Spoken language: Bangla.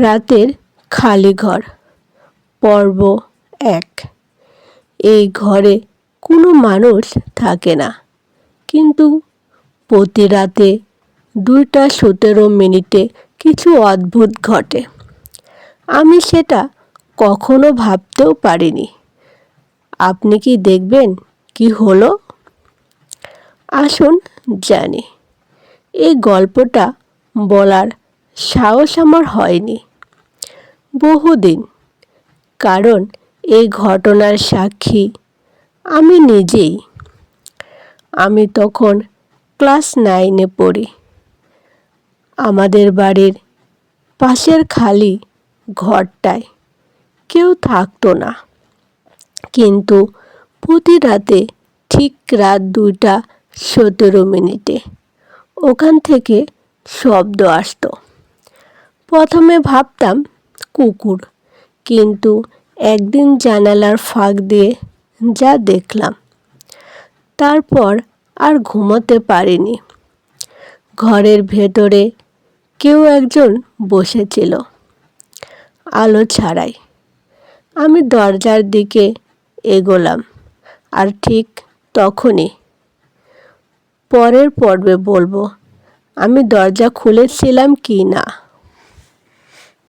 রাতের খালি ঘর পর্ব ১। এই ঘরে কোনো মানুষ থাকে না, কিন্তু প্রতি রাতে 2:17 কিছু অদ্ভুত ঘটে। আমি সেটা কখনো ভাবতেও পারিনি। আপনি কি দেখবেন কি হলো? আসুন জানি। এই গল্পটা বলার সাহস আমার হয়নি বহুদিন, কারণ এই ঘটনার সাক্ষী আমি নিজেই। আমি তখন ক্লাস 9-এ পড়ি। আমাদের বাড়ির পাশের খালি ঘরটায় কেউ থাকতো না, কিন্তু প্রতি রাতে ঠিক রাত 2:17 ওখান থেকে শব্দ আসতো। প্রথমে ভাবতাম কুকুর, কিন্তু একদিন জানালার ফাঁক দিয়ে যা দেখলাম, তারপর আর ঘুমোতে পারিনি। ঘরের ভেতরে কেউ একজন বসেছিল, আলো ছাড়াই। আমি দরজার দিকে এগোলাম, আর ঠিক তখনই। পরের পর্বে বলবো আমি দরজা খুলেছিলাম কি না।